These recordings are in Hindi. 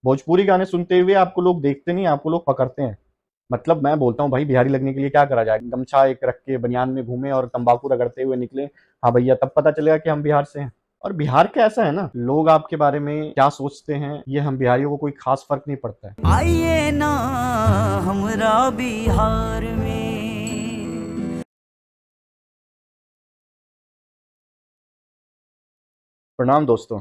भोजपुरी गाने सुनते हुए आपको लोग देखते नहीं, आपको लोग पकड़ते हैं। मतलब मैं बोलता हूँ भाई, बिहारी लगने के लिए क्या करा जाए? गमछा एक रख के बनियान में घूमे और तंबाकू रगड़ते हुए निकले, हाँ भैया, तब पता चलेगा कि हम बिहार से हैं। और बिहार का ऐसा है ना, लोग आपके बारे में क्या सोचते हैं ये हम बिहारियों को कोई खास फर्क नहीं पड़ता है। आइए ना हमरा बिहार में। प्रणाम दोस्तों,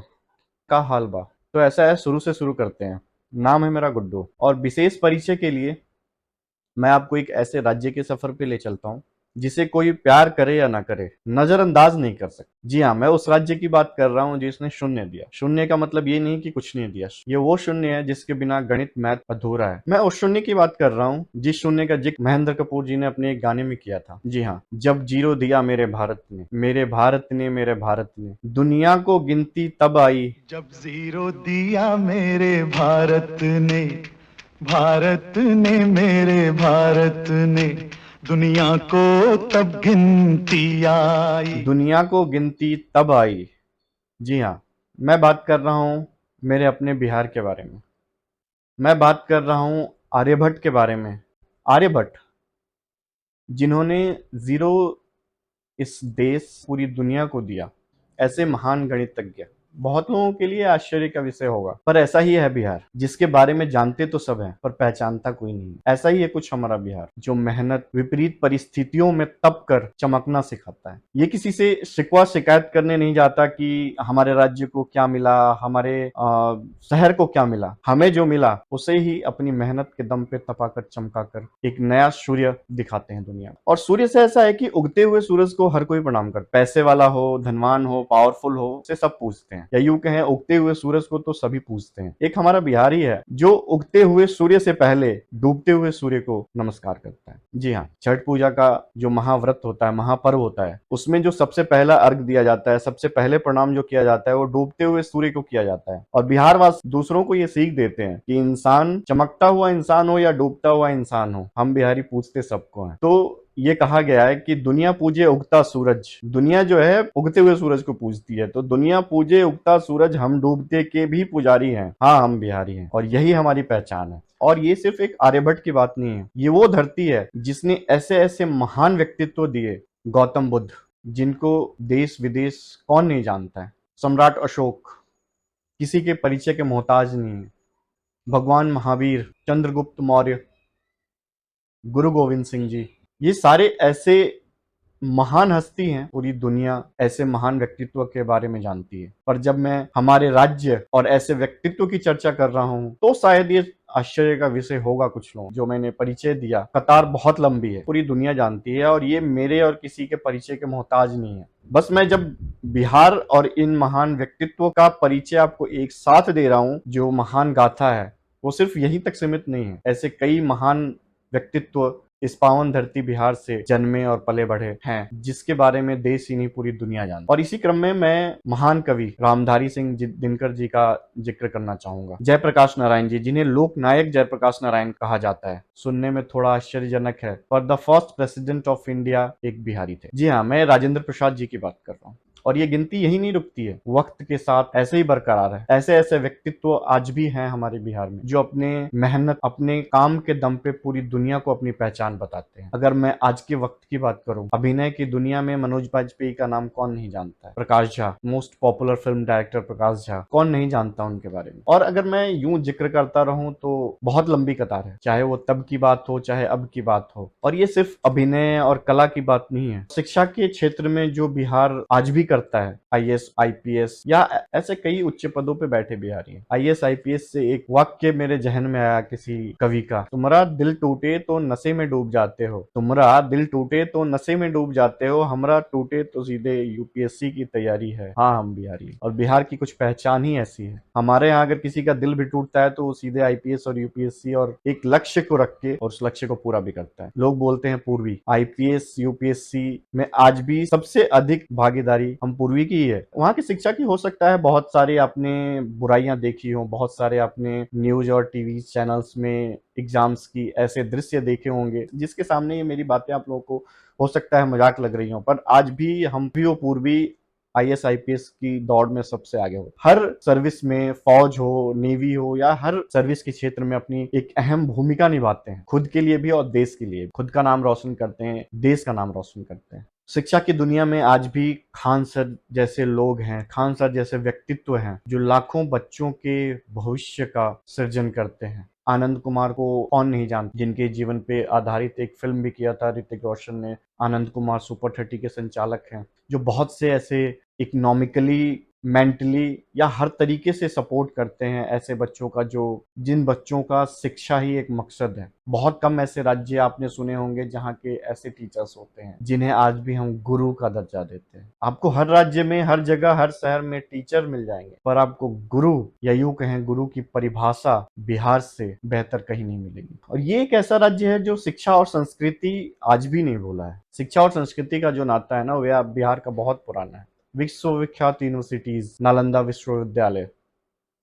का हाल बा? तो ऐसा है, शुरू से शुरू करते हैं। नाम है मेरा गुड्डू, और विशेष परिचय के लिए मैं आपको एक ऐसे राज्य के सफर पे ले चलता हूँ जिसे कोई प्यार करे या ना करे, नजरअंदाज नहीं कर सकता। जी हाँ, मैं उस राज्य की बात कर रहा हूँ जिसने शून्य दिया। शून्य का मतलब ये नहीं कि कुछ नहीं दिया, ये वो शून्य है जिसके बिना गणित मैथ अधूरा है। मैं उस शून्य की बात कर रहा हूँ जिस शून्य का जिक्र महेंद्र कपूर जी ने अपने एक गाने में किया था। जी हाँ, जब जीरो दिया मेरे भारत ने, मेरे भारत ने, मेरे भारत ने, दुनिया को गिनती तब आई। जब जीरो दिया मेरे भारत ने, भारत ने, मेरे भारत ने, दुनिया को तब गिनती आई। दुनिया को गिनती तब आई। जी हाँ, मैं बात कर रहा हूँ मेरे अपने बिहार के बारे में। मैं बात कर रहा हूँ आर्यभट्ट के बारे में। आर्यभट्ट, जिन्होंने जीरो इस देश पूरी दुनिया को दिया। ऐसे महान गणितज्ञ बहुत लोगों के लिए आश्चर्य का विषय होगा, पर ऐसा ही है बिहार, जिसके बारे में जानते तो सब हैं पर पहचानता कोई नहीं। ऐसा ही है कुछ हमारा बिहार, जो मेहनत विपरीत परिस्थितियों में तप कर चमकना सिखाता है। ये किसी से शिकवा शिकायत करने नहीं जाता कि हमारे राज्य को क्या मिला, हमारे शहर को क्या मिला। हमें जो मिला उसे ही अपनी मेहनत के दम पे तपाकर चमकाकर एक नया सूर्य दिखाते हैं दुनिया में। और सूर्य से ऐसा है कि उगते हुए सूरज को हर कोई प्रणाम करता है। पैसे वाला हो, धनवान हो, पावरफुल हो, से सब पूछते हैं, या यूं कहें उगते हुए सूरज को तो सभी पूछते हैं। एक हमारा बिहारी है जो उगते हुए सूर्य से पहले डूबते हुए सूर्य को नमस्कार करता है। जी हाँ, छठ पूजा का जो महाव्रत होता है, महापर्व होता है, उसमें जो सबसे पहला अर्घ दिया जाता है, सबसे पहले प्रणाम जो किया जाता है, वो डूबते हुए सूर्य को किया जाता है। और बिहार वासी दूसरों को ये सीख देते हैं कि इंसान चमकता हुआ इंसान हो या डूबता हुआ इंसान हो, हम बिहारी पूछते सबको हैं। तो ये कहा गया है कि दुनिया पूजे उगता सूरज। दुनिया जो है उगते हुए सूरज को पूजती है, तो दुनिया पूजे उगता सूरज, हम डूबते के भी पुजारी हैं। हाँ, हम बिहारी हैं और यही हमारी पहचान है। और ये सिर्फ एक आर्यभट्ट की बात नहीं है, ये वो धरती है जिसने ऐसे ऐसे महान व्यक्तित्व दिए। गौतम बुद्ध, जिनको देश विदेश कौन नहीं जानता है। सम्राट अशोक, किसी के परिचय के मोहताज नहीं है। भगवान महावीर, चंद्रगुप्त मौर्य, गुरु गोविंद सिंह जी, ये सारे ऐसे महान हस्ती हैं। पूरी दुनिया ऐसे महान व्यक्तित्व के बारे में जानती है। पर जब मैं हमारे राज्य और ऐसे व्यक्तित्व की चर्चा कर रहा हूं तो शायद ये आश्चर्य का विषय होगा कुछ लोग। जो मैंने परिचय दिया, कतार बहुत लंबी है, पूरी दुनिया जानती है, और ये मेरे और किसी के परिचय के मोहताज नहीं है। बस मैं जब बिहार और इन महान व्यक्तित्व का परिचय आपको एक साथ दे रहा हूं, जो महान गाथा है वो सिर्फ यहीं तक सीमित नहीं है। ऐसे कई महान व्यक्तित्व इस पावन धरती बिहार से जन्मे और पले बढ़े हैं, जिसके बारे में देश ही नहीं पूरी दुनिया जानती। और इसी क्रम में मैं महान कवि रामधारी सिंह दिनकर जी का जिक्र करना चाहूंगा। जयप्रकाश नारायण जी, जिन्हें लोक नायक जयप्रकाश नारायण कहा जाता है, सुनने में थोड़ा आश्चर्यजनक है, पर the first president of India एक बिहारी थे। जी हाँ, मैं राजेंद्र प्रसाद जी की बात कर रहा हूँ। और ये गिनती यही नहीं रुकती है, वक्त के साथ ऐसे ही बरकरार है। ऐसे ऐसे व्यक्तित्व आज भी हैं हमारे बिहार में, जो अपने मेहनत, अपने काम के दम पे पूरी दुनिया को अपनी पहचान बताते हैं। अगर मैं आज के वक्त की बात करूं, अभिनय की दुनिया में मनोज बाजपेयी का नाम कौन नहीं जानता है। Prakash Jha, most popular film director Prakash Jha, कौन नहीं जानता उनके बारे में। और अगर मैं यूं जिक्र करता रहूं तो बहुत लंबी कतार है, चाहे वो तब की बात हो चाहे अब की बात हो। और ये सिर्फ अभिनय और कला की बात नहीं है। शिक्षा के क्षेत्र में जो बिहार आज भी करता है, आईएएस आईपीएस या ऐसे कई उच्च पदों पे बैठे बिहारी हैं। आईएएस आईपीएस से एक वाक्य मेरे जहन में आया किसी कवि का, तुम्हारा दिल टूटे तो नशे में डूब जाते हो, तुम्हारा दिल टूटे तो नशे में डूब जाते हो, हमरा टूटे तो सीधे यूपीएससी की तैयारी है। हाँ, हम बिहारी, और बिहार की कुछ पहचान ही ऐसी है। हमारे यहाँ अगर किसी का दिल भी टूटता है तो वो सीधे आईपीएस और यूपीएससी और एक लक्ष्य को रख के और उस लक्ष्य को पूरा भी करता है। लोग बोलते हैं पूर्वी, आईपीएस यूपीएससी में आज भी सबसे अधिक भागीदारी हम पूर्वी की ही है। वहाँ की शिक्षा की हो सकता है बहुत सारी आपने बुराइयां देखी हो, बहुत सारे आपने न्यूज और टीवी चैनल्स में एग्जाम्स की ऐसे दृश्य देखे होंगे जिसके सामने ये मेरी बातें आप लोगों को हो सकता है मजाक लग रही हो, पर आज भी हम भी वो पूर्वी आईएएस आईपीएस की दौड़ में सबसे आगे हो। हर सर्विस में, फौज हो, नेवी हो या हर सर्विस के क्षेत्र में अपनी एक अहम भूमिका निभाते हैं, खुद के लिए भी और देश के लिए। खुद का नाम रोशन करते हैं, देश का नाम रोशन करते हैं। शिक्षा की दुनिया में आज भी खान सर जैसे लोग हैं, खान सर जैसे व्यक्तित्व हैं जो लाखों बच्चों के भविष्य का सृजन करते हैं। आनंद कुमार को कौन नहीं जानता, जिनके जीवन पे आधारित एक फिल्म भी किया था ऋतिक रोशन ने। आनंद कुमार सुपर 30 के संचालक हैं, जो बहुत से ऐसे इकोनॉमिकली, मेंटली या हर तरीके से सपोर्ट करते हैं ऐसे बच्चों का जिन बच्चों का शिक्षा ही एक मकसद है। बहुत कम ऐसे राज्य आपने सुने होंगे जहाँ के ऐसे टीचर्स होते हैं जिन्हें आज भी हम गुरु का दर्जा देते हैं। आपको हर राज्य में, हर जगह, हर शहर में टीचर मिल जाएंगे, पर आपको गुरु या यूं कहें गुरु की परिभाषा बिहार से बेहतर कहीं नहीं मिलेगी। और ये एक ऐसा राज्य है जो शिक्षा और संस्कृति आज भी नहीं भूला है। शिक्षा और संस्कृति का जो नाता है ना, वह बिहार का बहुत पुराना है। विश्वविख्यात यूनिवर्सिटीज, नालंदा विश्वविद्यालय,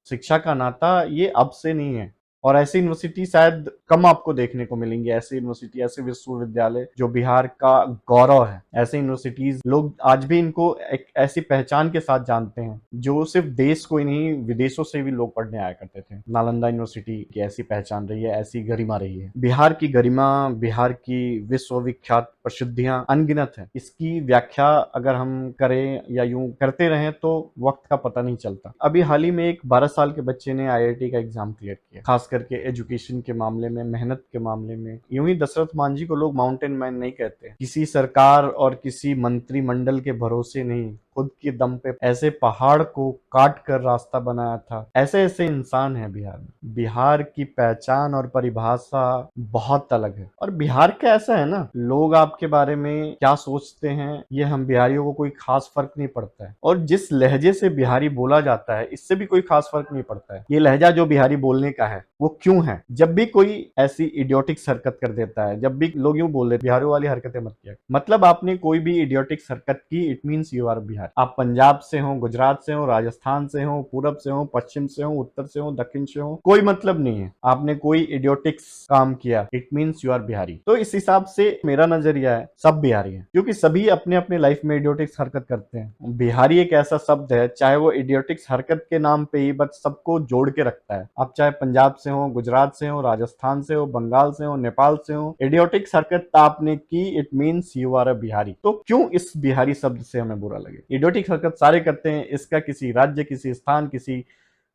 शिक्षा का नाता ये अब से नहीं है। और ऐसी यूनिवर्सिटी शायद कम आपको देखने को मिलेंगी। ऐसी यूनिवर्सिटी, ऐसे विश्वविद्यालय जो बिहार का गौरव है, ऐसे यूनिवर्सिटीज लोग आज भी इनको एक ऐसी पहचान के साथ जानते हैं जो सिर्फ देश को ही नहीं, विदेशों से भी लोग पढ़ने आया करते थे। नालंदा यूनिवर्सिटी की ऐसी पहचान रही है, ऐसी गरिमा रही है। बिहार की गरिमा, बिहार की विश्वविख्यात प्रसिद्धियां अनगिनत है। इसकी व्याख्या अगर हम करें या यूं करते रहें तो वक्त का पता नहीं चलता। अभी हाल ही में एक 12 साल के बच्चे ने आईआईटी का एग्जाम क्लियर किया, खास करके एजुकेशन के मामले में, मेहनत के मामले में। यूं ही दशरथ मांझी को लोग माउंटेन मैन नहीं कहते, किसी सरकार और किसी मंत्रिमंडल के भरोसे नहीं, खुद के दम पे ऐसे पहाड़ को काट कर रास्ता बनाया था। ऐसे ऐसे इंसान हैं बिहार में। बिहार की पहचान और परिभाषा बहुत अलग है। और बिहार का ऐसा है ना, लोग आपके बारे में क्या सोचते हैं ये हम बिहारियों को कोई खास फर्क नहीं पड़ता है। और जिस लहजे से बिहारी बोला जाता है, इससे भी कोई खास फर्क नहीं पड़ता है। ये लहजा जो बिहारी बोलने का है वो क्यों है। जब भी कोई ऐसी इडियोटिक हरकत कर देता है, जब भी लोग यूं बोल देते बिहारियों वाली हरकतें मत किया, मतलब आपने कोई भी इडियोटिक हरकत की, it means you are Bihar. आप पंजाब से हो, गुजरात से हो, राजस्थान से हो, पूरब से हो, पश्चिम से हो, उत्तर से हो, दक्षिण से हो, कोई मतलब नहीं है। आपने कोई इडियोटिक्स काम किया, it means you are Bihari. तो इस हिसाब से मेरा नजरिया है सब बिहारी है, क्योंकि सभी अपने अपने लाइफ में इडियोटिक्स हरकत करते हैं। बिहारी एक ऐसा शब्द है, चाहे वो इडियोटिक्स हरकत के नाम पे ही, बस सबको जोड़ के रखता है। आप चाहे पंजाब से हो, गुजरात से हो, राजस्थान से हो, बंगाल से हो, नेपाल से हो, इडियोटिक्स हरकत आपने की, it means you are a Bihari. तो क्यों इस बिहारी शब्द से हमें बुरा लगे। इडियोटिक हरकत सारे करते हैं, इसका किसी राज्य, किसी स्थान, किसी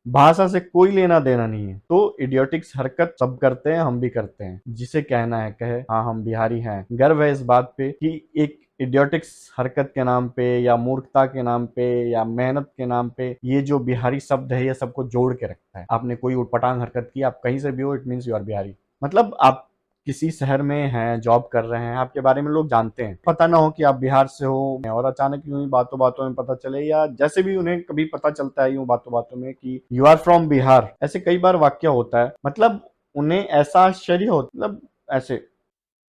भाषा से कोई लेना देना नहीं है। तो इडियोटिक्स हरकत सब करते हैं, हम भी करते हैं। जिसे कहना है कहे, हाँ हम बिहारी हैं। गर्व है इस बात पे कि एक इडियोटिक्स हरकत के नाम पे या मूर्खता के नाम पे या मेहनत के नाम पे ये जो बिहारी शब्द है ये सबको जोड़ के रखता है। आपने कोई उटपटांग हरकत की, आप कहीं से भी हो, it means you are Bihari. मतलब आप किसी शहर में हैं, जॉब कर रहे हैं, आपके बारे में लोग जानते हैं, पता ना हो कि आप बिहार से हो, और अचानक यूं ही बातों बातों में पता चले, या जैसे भी उन्हें कभी पता चलता है यूं बातों बातों में कि यू आर फ्रॉम बिहार, ऐसे कई बार वाक्य होता है। मतलब उन्हें ऐसा आश्चर्य होता, मतलब ऐसे,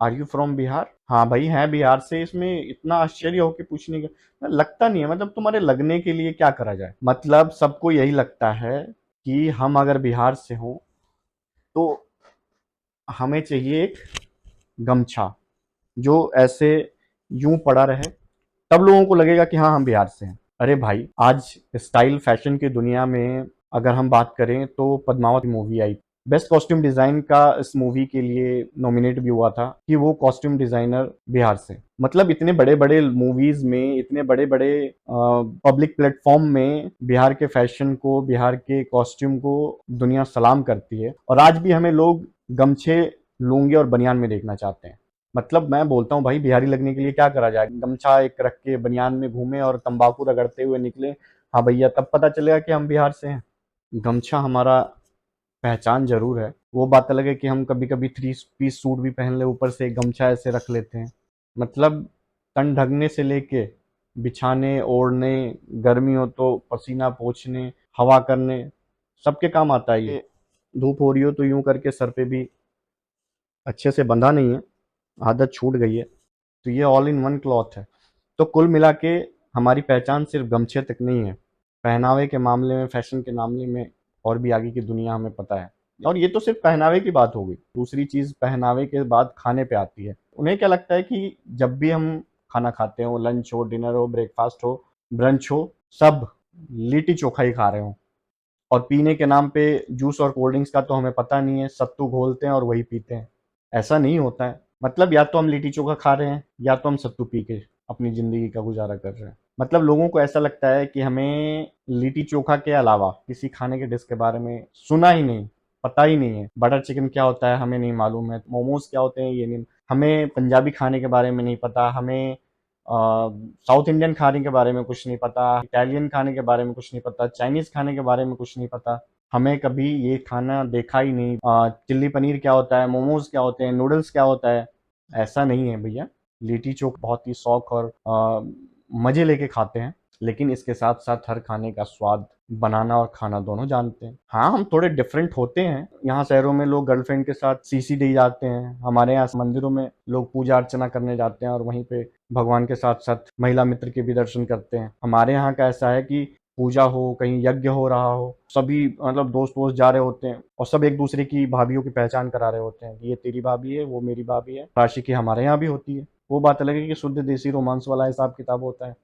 आर यू फ्रॉम बिहार, हाँ भाई हैं बिहार से। इसमें इतना आश्चर्य हो के पूछने का लगता नहीं है। मतलब तुम्हारे लगने के लिए क्या करा जाए। मतलब सबको यही लगता है कि हम अगर बिहार से हों तो हमें चाहिए एक गमछा जो ऐसे यूं पड़ा रहे, तब लोगों को लगेगा कि हाँ हम बिहार से हैं। अरे भाई, आज स्टाइल फैशन की दुनिया में अगर हम बात करें तो पद्मावत मूवी आई, बेस्ट कॉस्ट्यूम डिजाइन का इस मूवी के लिए नॉमिनेट भी हुआ था कि वो कॉस्ट्यूम डिजाइनर बिहार से। मतलब इतने बड़े बड़े मूवीज में, इतने बड़े बड़े पब्लिक प्लेटफॉर्म में बिहार के फैशन को, बिहार के कॉस्ट्यूम को दुनिया सलाम करती है। और आज भी हमें लोग गमछे, लुंगी और बनियान में देखना चाहते हैं। मतलब मैं बोलता हूँ भाई, बिहारी लगने के लिए क्या करा जाए। गमछा एक रख के बनियान में घूमे और तंबाकू रगड़ते हुए निकले, हाँ भैया, तब पता चलेगा कि हम बिहार से हैं। गमछा हमारा पहचान जरूर है। वो बात अलग है कि हम कभी कभी 3 पीस सूट भी पहन ले, ऊपर से गमछा ऐसे रख लेते हैं। मतलब तन ढकने से लेके बिछाने, ओढ़ने, गर्मी हो तो पसीना पोंछने, हवा करने, सबके काम आता है ये। धूप हो रही हो तो यूं करके सर पे भी अच्छे से बंधा नहीं है, आदत छूट गई है। तो ये ऑल इन वन क्लॉथ है। तो कुल मिला के हमारी पहचान सिर्फ गमछे तक नहीं है। पहनावे के मामले में, फैशन के मामले में और भी आगे की दुनिया हमें पता है। और ये तो सिर्फ पहनावे की बात हो गई। दूसरी चीज पहनावे के बाद खाने पे आती है। उन्हें क्या लगता है कि जब भी हम खाना खाते हो, लंच हो, डिनर हो, ब्रेकफास्ट हो, ब्रंच हो, सब लिट्टी चोखा ही खा रहे हो। और पीने के नाम पे जूस और कोल्ड ड्रिंक्स का तो हमें पता नहीं है, सत्तू घोलते हैं और वही पीते हैं। ऐसा नहीं होता है। मतलब या तो हम लिट्टी चोखा खा रहे हैं या तो हम सत्तू पी के अपनी ज़िंदगी का गुज़ारा कर रहे हैं। मतलब लोगों को ऐसा लगता है कि हमें लिट्टी चोखा के अलावा किसी खाने के डिश के बारे में सुना ही नहीं, पता ही नहीं है। बटर चिकन क्या होता है हमें नहीं मालूम है, मोमोज़ क्या होते हैं ये नहीं, हमें पंजाबी खाने के बारे में नहीं पता, हमें साउथ इंडियन खाने के बारे में कुछ नहीं पता, इटालियन खाने के बारे में कुछ नहीं पता, चाइनीज़ खाने के बारे में कुछ नहीं पता। हमें कभी ये खाना देखा ही नहीं। चिल्ली पनीर क्या होता है, मोमोज़ क्या होते हैं, नूडल्स क्या होता है, ऐसा नहीं है भैया। लिट्टी चोखा बहुत ही शौक और मज़े लेके खाते हैं, लेकिन इसके साथ-साथ हर खाने का स्वाद बनाना और खाना दोनों जानते हैं। हाँ, हम थोड़े डिफरेंट होते हैं। यहाँ शहरों में लोग गर्लफ्रेंड के साथ सीसी-डी जाते हैं, हमारे यहाँ मंदिरों में लोग पूजा अर्चना करने जाते हैं और वहीं पे भगवान के साथ-साथ महिला मित्र के भी दर्शन करते हैं। हमारे यहाँ का ऐसा है कि पूजा हो, कहीं यज्ञ हो रहा हो, सभी मतलब दोस्त-वोस्त जा रहे होते हैं और सब एक-दूसरे की भाभियों की पहचान करा रहे होते हैं कि ये तेरी भाभी है, वो मेरी भाभी है। आशिकी हमारे यहाँ भी होती है। वो बात अलग है कि शुद्ध देसी रोमांस वाला हिसाब-किताब होता है।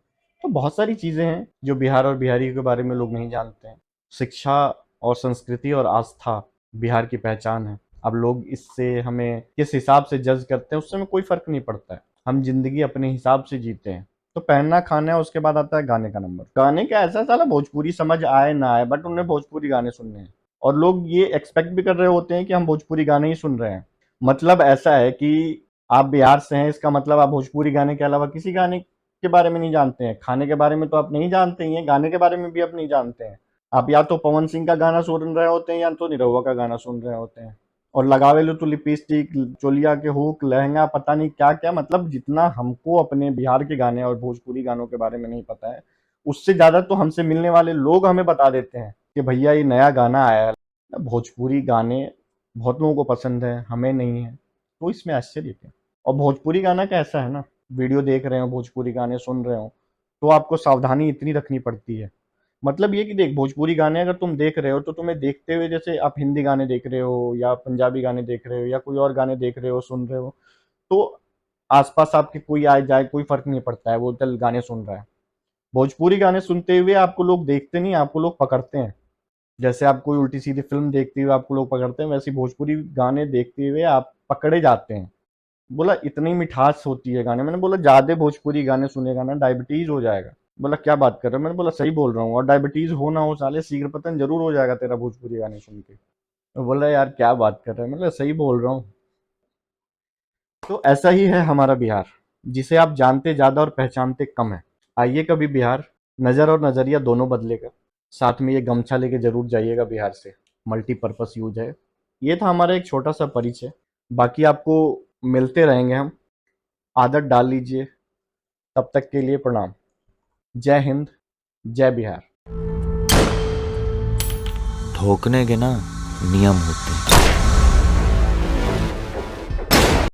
तो बहुत सारी चीज़ें हैं जो बिहार और बिहारियों के बारे में लोग नहीं जानते हैं। शिक्षा और संस्कृति और आस्था बिहार की पहचान है। अब लोग इससे हमें किस हिसाब से जज करते हैं उससे हमें कोई फ़र्क नहीं पड़ता है। हम ज़िंदगी अपने हिसाब से जीते हैं। तो पहनना, खाना है, उसके बाद आता है गाने का नंबर। गाने का ऐसा साला भोजपुरी समझ आए ना आए बट उन्हें भोजपुरी गाने सुनने हैं। और लोग ये एक्सपेक्ट भी कर रहे होते हैं कि हम भोजपुरी गाने ही सुन रहे हैं। मतलब ऐसा है कि आप बिहार से हैं इसका मतलब आप भोजपुरी गाने के अलावा किसी गाने के बारे में नहीं जानते हैं। खाने के बारे में तो आप नहीं जानते ही हैं, गाने के बारे में भी आप नहीं जानते हैं। आप या तो पवन सिंह का गाना सुन रहे होते हैं या तो निरहुआ का गाना सुन रहे होते हैं। और लगावे लो तो लिपस्टिक, चोलिया के हुक, लहंगा, पता नहीं क्या-क्या। मतलब जितना हमको अपने बिहार के गाने और भोजपुरी गानों के बारे में नहीं पता है, उससे ज़्यादा तो हमसे मिलने वाले लोग हमें बता देते हैं कि भैया ये नया गाना आया है। भोजपुरी गाने बहुत लोगों को पसंद है, हमें नहीं है, तो इसमें आश्चर्य क्या? और भोजपुरी गाना का ऐसा है ना, वीडियो देख रहे हो, भोजपुरी गाने सुन रहे हो, तो आपको सावधानी इतनी रखनी पड़ती है। मतलब ये कि देख, भोजपुरी गाने अगर तुम देख रहे हो तो तुम्हें देखते हुए जैसे आप हिंदी गाने देख रहे हो या पंजाबी गाने देख रहे हो या कोई और गाने देख रहे हो, सुन रहे हो, तो आस-पास आपके कोई आए जाए कोई फ़र्क नहीं पड़ता है, वो चल गाने सुन रहा है। भोजपुरी गाने सुनते हुए आपको लोग देखते नहीं, आपको लोग पकड़ते हैं। जैसे आप कोई उल्टी-सीधी फ़िल्म देखते हुए आपको लोग पकड़ते हैं, वैसे ही भोजपुरी गाने देखते हुए आप पकड़े जाते हैं। बोला इतनी मिठास होती है गाने। मैंने बोला ज़्यादा भोजपुरी गाने सुनेगा ना डायबिटीज़ हो जाएगा। बोला क्या बात कर रहे हो? मैंने बोला सही बोल रहा हूँ, और डायबिटीज़ हो ना हो साले शीघ्र पतन ज़रूर हो जाएगा तेरा भोजपुरी गाने सुन के। तो बोला यार क्या बात कर रहे हैं? मतलब सही बोल रहा हूँ। तो ऐसा ही है हमारा बिहार, जिसे आप जानते ज़्यादा और पहचानते कम है। आइए कभी बिहार, नज़र और नज़रिया दोनों बदलेगा। साथ में ये गमछा लेके ज़रूर जाइएगा बिहार से, मल्टीपर्पस यूज है। ये था हमारा एक छोटा सा परिचय। बाकी आपको मिलते रहेंगे हम। आदत डाल लीजिए। तब तक के लिए प्रणाम। जय हिंद, जय बिहार। ठोकने के ना नियम होते हैं।